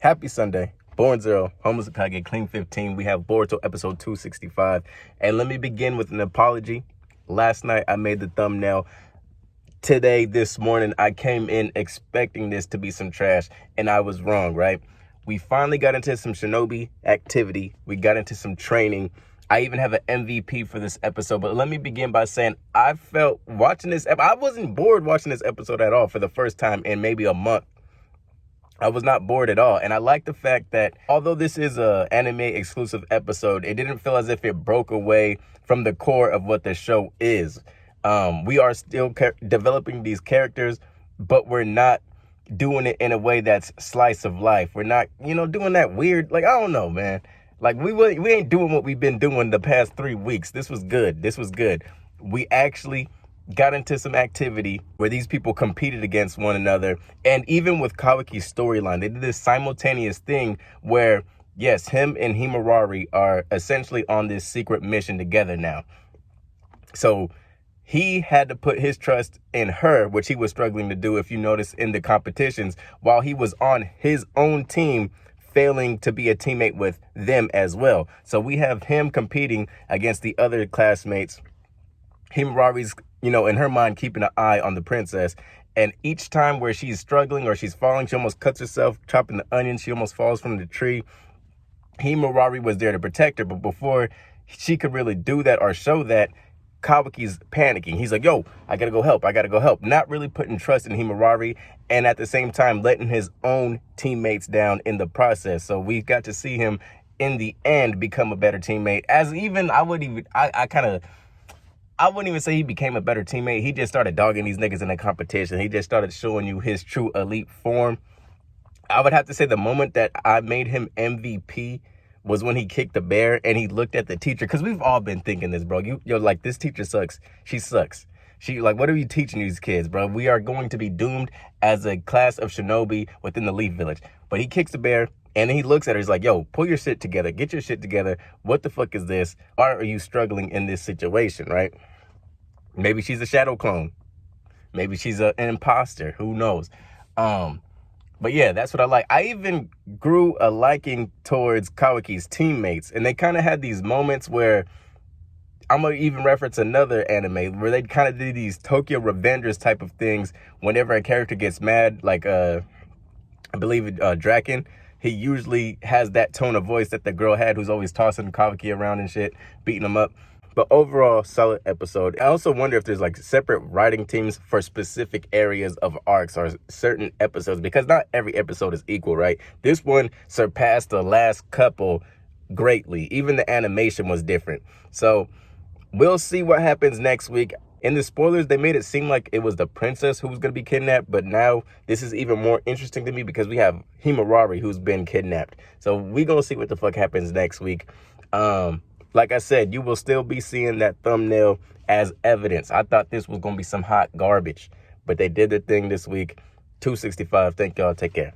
Happy Sunday. Born Zero, Homeless Kage, Clean 15. We have Boruto episode 265. And let me begin with an apology. Last night I made the thumbnail. Today, this morning, I came in expecting this to be some trash, and I was wrong, right? We finally got into some shinobi activity. We got into some training. I even have an MVP for this episode, but let me begin by saying I felt watching this, I wasn't bored watching this episode at all for the first time in maybe a month. I was not bored at all. And I like the fact that although this is a anime exclusive episode, it didn't feel as if it broke away from the core of what the show is. We are still developing these characters, but we're not doing it in a way that's slice of life. We're not, doing that weird, I don't know, man. We ain't doing what we've been doing the past 3 weeks. This was good. We actually got into some activity where these people competed against one another. And even with Kawaki's storyline, they did this simultaneous thing where, yes, him and Himawari are essentially on this secret mission together now. So he had to put his trust in her, which he was struggling to do, if you notice, in the competitions, while he was on his own team, failing to be a teammate with them as well. So we have him competing against the other classmates. Himawari's, in her mind, keeping an eye on the princess. And each time where she's struggling or she's falling, she almost cuts herself, chopping the onion. She almost falls from the tree. Himawari was there to protect her. But before she could really do that or show that, Kawaki's panicking. He's like, yo, I gotta go help. Not really putting trust in Himawari, and at the same time letting his own teammates down in the process. So we got to see him in the end become a better teammate. I wouldn't even say he became a better teammate. He just started dogging these niggas in the competition. He just started showing you his true elite form. I would have to say the moment that I made him MVP was when he kicked the bear and he looked at the teacher. Because we've all been thinking this, bro. This teacher sucks. She sucks. What are you teaching these kids, bro? We are going to be doomed as a class of shinobi within the Leaf Village. But he kicks the bear and then he looks at her. He's like, yo, pull your shit together. Get your shit together. What the fuck is this? Why are you struggling in this situation, right? Maybe she's a shadow clone. Maybe she's an imposter. Who knows? But yeah, that's what I like. I even grew a liking towards Kawaki's teammates. And they kind of had these moments where, I'm going to even reference another anime, where they kind of did these Tokyo Revengers type of things whenever a character gets mad. I believe Draken, he usually has that tone of voice that the girl had who's always tossing Kawaki around and shit, beating him up. But overall, solid episode. I also wonder if there's separate writing teams for specific areas of arcs or certain episodes, because not every episode is equal, right? This one surpassed the last couple greatly. Even the animation was different. So we'll see what happens next week. In the spoilers, they made it seem like it was the princess who was going to be kidnapped. But now this is even more interesting to me because we have Himawari who's been kidnapped. So we're going to see what the fuck happens next week. Like I said, you will still be seeing that thumbnail as evidence. I thought this was going to be some hot garbage, but they did their thing this week. 265. Thank y'all. Take care.